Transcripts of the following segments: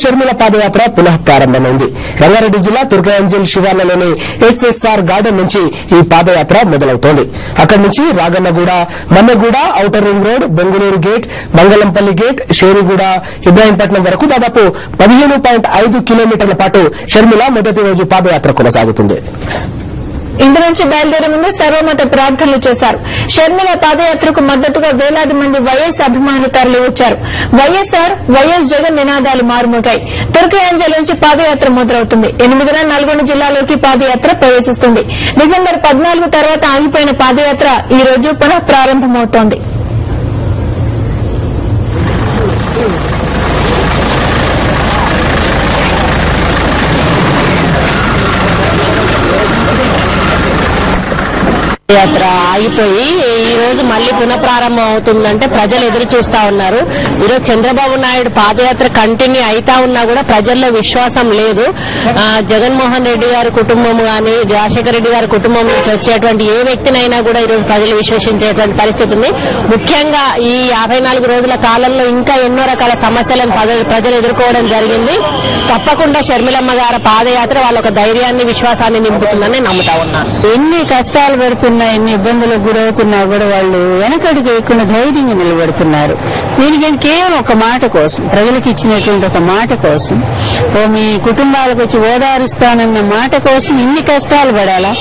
షర్మిల పాదయాత్ర పునః ప్రారంభమైంది. రంగారెడ్డి జిల్లా తుర్కయాంజల్ శివార్లలోని ఎస్ఎస్ఆర్ గార్డెన్ నుంచి ఈ పాదయాత్ర మొదలవుతోంది. అక్కడి నుంచి Ragannaguda, Manneguda, outer ring road, Bengaluru gate, Mangalampalli gate, Sheriguda, Ibrahimpatnam వరకు దాదాపు 15.5 కిలోమీటర్ల పాటు షర్మిల మొదటి రోజు పాదయాత్ర కొనసాగుతుంది. ఇందు నుంచి బయలుదేరే ముందు సర్వమత ప్రార్థనలు చేశారు. షర్మిల పాదయాత్రకు మద్దతుగా వేలాది మంది వైఎస్ అభిమానులు తరలివచ్చారు. వైఎస్ఆర్, వైఎస్ జగన్ నినాదాలు మారుమోగాయి. తుర్కయాంజల్ నుంచి పాదయాత్ర మొదలవుతుంది. 8న నల్గొండ జిల్లాలోకి పాదయాత్ర ప్రవేశిస్తుంది. డిసెంబర్ 14 తర్వాత ఆగిపోయిన పాదయాత్ర ఈ రోజు పునః ప్రారంభమవుతోంది. యాత్ర ఆగిపోయి ఈ రోజు మళ్లీ పునఃప్రారంభం అవుతుందంటే ప్రజలు ఎదురు చూస్తా ఉన్నారు. ఈరోజు చంద్రబాబు నాయుడు పాదయాత్ర కంటిన్యూ అయితా ఉన్నా కూడా ప్రజల్లో విశ్వాసం లేదు. జగన్మోహన్ రెడ్డి గారి కుటుంబం గాని, రాజశేఖర రెడ్డి గారి కుటుంబం నుంచి వచ్చేటువంటి ఏ వ్యక్తినైనా కూడా ఈరోజు ప్రజలు విశ్వసించేటువంటి పరిస్థితి ఉంది. ముఖ్యంగా ఈ 54 రోజుల కాలంలో ఇంకా ఎన్నో రకాల సమస్యలను ప్రజలు ఎదుర్కోవడం జరిగింది. తప్పకుండా షర్మిలమ్మ గారి పాదయాత్ర వాళ్ళొక ధైర్యాన్ని, విశ్వాసాన్ని నింపుతుందని నమ్ముతా ఉన్నారు. ఎన్ని కష్టాలు పెడుతున్నా, ఎన్ని ఇబ్బందులకు గురవుతున్నా కూడా వాళ్ళు వెనకడికి ఎక్కువ ధైర్యంగా నిలబడుతున్నారు. దీనికి కేవలం ఒక మాట కోసం, ప్రజలకు ఇచ్చినటువంటి ఒక మాట కోసం, మీ కుటుంబాలకు వచ్చి ఓదారుస్తానన్న మాట కోసం ఇన్ని కష్టాలు పడాలా?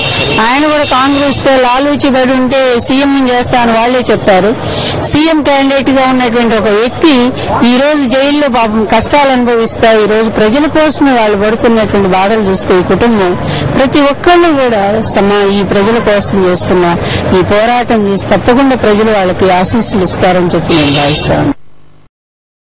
ఆయన కూడా కాంగ్రెస్ తో లాలూచి పడి ఉంటే సీఎం చేస్తానని వాళ్లే చెప్పారు. సీఎం క్యాండిడేట్ గా ఉన్నటువంటి ఒక వ్యక్తి ఈ రోజు జైల్లో పాపం కష్టాలు అనుభవిస్తా, ఈ రోజు ప్రజల కోసమే వాళ్ళు పడుతున్నటువంటి బాధలు చూస్తే ఈ కుటుంబం ప్రతి ఒక్కళ్ళు కూడా ఈ ప్రజల కోసం చేస్తున్న ఈ పోరాటం చూసి తప్పకుండా ప్రజలు వాళ్ళకి ఆశీస్సులు ఇస్తారని చెప్పి నేను భావిస్తాను.